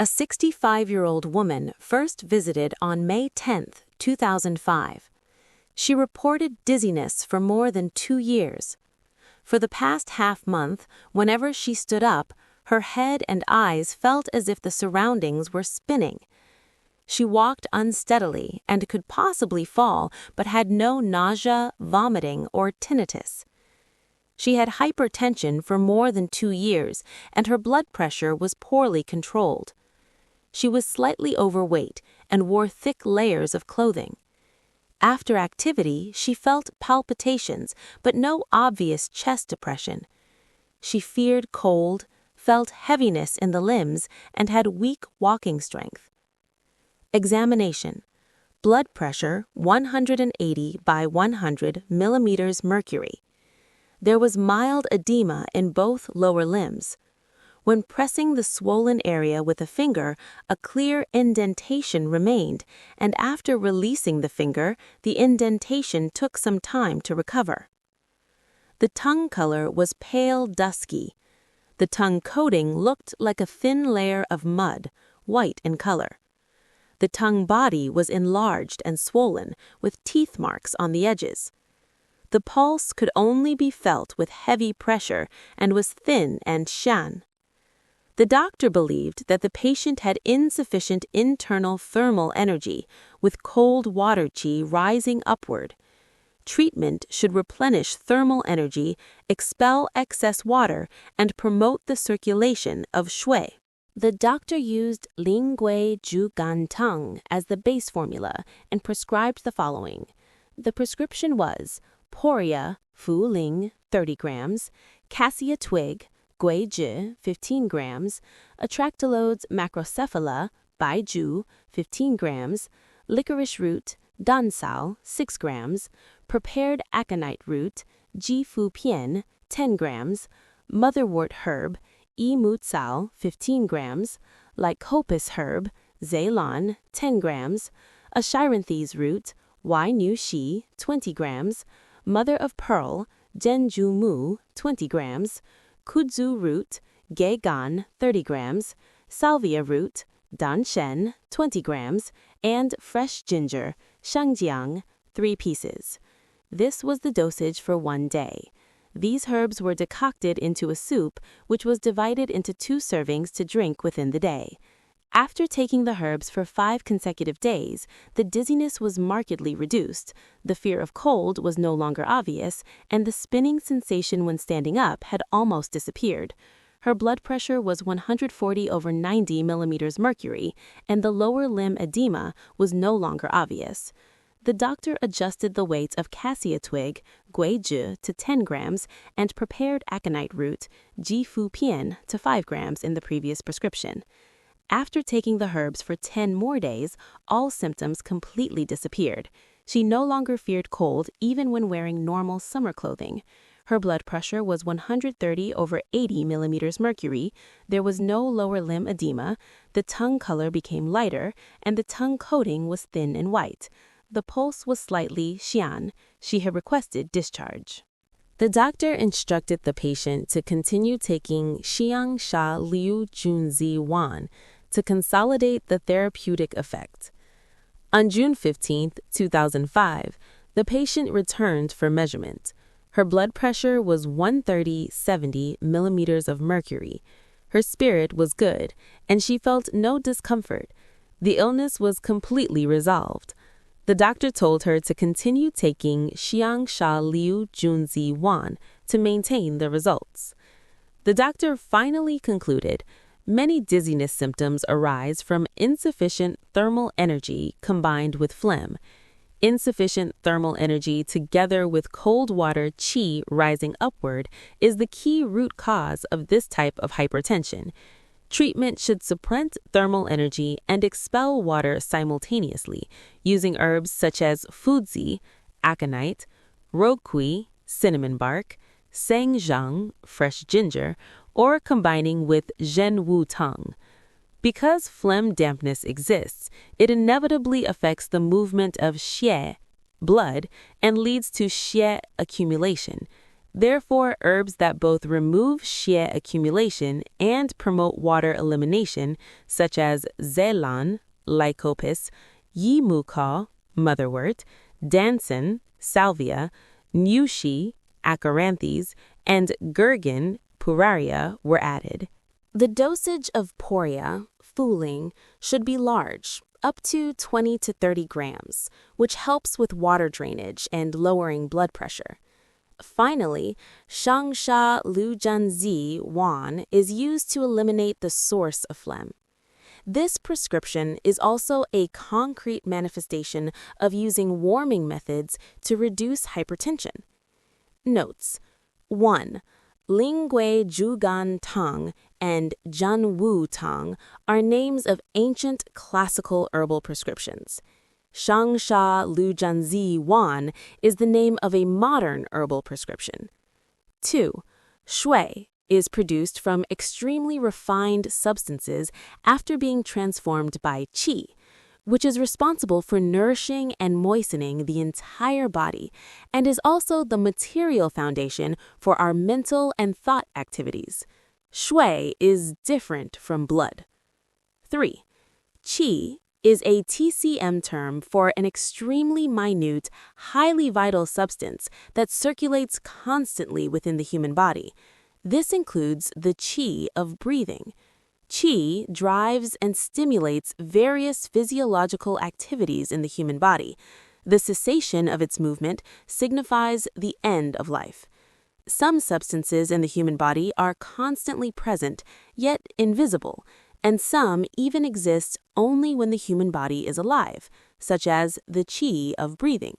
A 65-year-old woman first visited on May 10, 2005. She reported dizziness for more than 2 years. For the past half-month, whenever she stood up, her head and eyes felt as if the surroundings were spinning. She walked unsteadily and could possibly fall, but had no nausea, vomiting, or tinnitus. She had hypertension for more than 2 years, and her blood pressure was poorly controlled. She was slightly overweight and wore thick layers of clothing. After activity, she felt palpitations, but no obvious chest depression. She feared cold, felt heaviness in the limbs, and had weak walking strength. Examination. Blood pressure 180 by 100 mmHg. There was mild edema in both lower limbs. When pressing the swollen area with a finger, a clear indentation remained, and after releasing the finger, the indentation took some time to recover. The tongue color was pale dusky. The tongue coating looked like a thin layer of mud, white in color. The tongue body was enlarged and swollen, with teeth marks on the edges. The pulse could only be felt with heavy pressure and was thin and shan. The doctor believed that the patient had insufficient internal thermal energy, with cold water qi rising upward. Treatment should replenish thermal energy, expel excess water, and promote the circulation of shui. The doctor used Líng Tāng as the base formula and prescribed the following. The prescription was Poria, Fu Líng, 30 grams, cassia twig, jīn-yè, 15 grams, atractylodes macrocephala, baizhu, 15 grams, licorice root, dansao, 6 grams, prepared aconite root, ji-fu-pian, 10 grams, motherwort herb, yi-mu-tsao, 15 grams, lycopus herb, Ceylon, 10 grams, ashiranthes root, wai-nu-shi, 20 grams, mother of pearl, zhenju-mu, 20 grams, kudzu root, gei-gan, 30 grams, salvia root, dan-shen, 20 grams, and fresh ginger, shangjiang, 3 pieces. This was the dosage for 1 day. These herbs were decocted into a soup, which was divided into 2 servings to drink within the day. After taking the herbs for 5 consecutive days, the dizziness was markedly reduced, the fear of cold was no longer obvious, and the spinning sensation when standing up had almost disappeared. Her blood pressure was 140 over 90 mmHg, and the lower limb edema was no longer obvious. The doctor adjusted the weight of cassia twig, guizhi, to 10 grams and prepared aconite root, ji-fu-pian, to 5 grams in the previous prescription. After taking the herbs for 10 more days, all symptoms completely disappeared. She no longer feared cold even when wearing normal summer clothing. Her blood pressure was 130 over 80 mmHg, there was no lower limb edema, the tongue color became lighter, and the tongue coating was thin and white. The pulse was slightly xian. She had requested discharge. The doctor instructed the patient to continue taking Xiang Sha Liu Junzi Wan to consolidate the therapeutic effect. On June 15, 2005, the patient returned for measurement. Her blood pressure was 130/70 millimeters of mercury. Her spirit was good, and she felt no discomfort. The illness was completely resolved. The doctor told her to continue taking Xiang Sha Liu Junzi Wan to maintain the results. The doctor finally concluded, many dizziness symptoms arise from insufficient thermal energy combined with phlegm. Insufficient thermal energy together with cold water qi rising upward is the key root cause of this type of hypertension. Treatment should supplant thermal energy and expel water simultaneously, using herbs such as fuzhi, aconite, rokui, cinnamon bark, sangzhang, fresh ginger, or combining with zhenwu Tāng. Because phlegm dampness exists, it inevitably affects the movement of xie, blood, and leads to xie accumulation. Therefore, herbs that both remove jīn-yè accumulation and promote water elimination, such as zelan, lycopis, yīmu-kǎ, motherwort, danson, salvia, nyūshī, acaranthes, and gurgan, puraria, were added. The dosage of poria, Líng, should be large, up to 20 to 30 grams, which helps with water drainage and lowering blood pressure. Finally, shangsha lujianzi wan is used to eliminate the source of phlegm. This prescription is also a concrete manifestation of using warming methods to reduce hypertension. Notes: 1. Líng Jugan Tāng and Janwu Tāng are names of ancient classical herbal prescriptions. Shangsha Lujianzi Wan is the name of a modern herbal prescription. 2. Shui is produced from extremely refined substances after being transformed by qi, which is responsible for nourishing and moistening the entire body and is also the material foundation for our mental and thought activities. Shui is different from blood. 3. Qi is a TCM term for an extremely minute, highly vital substance that circulates constantly within the human body. This includes the qi of breathing. Qi drives and stimulates various physiological activities in the human body. The cessation of its movement signifies the end of life. Some substances in the human body are constantly present, yet invisible, and some even exist only when the human body is alive, such as the qi of breathing.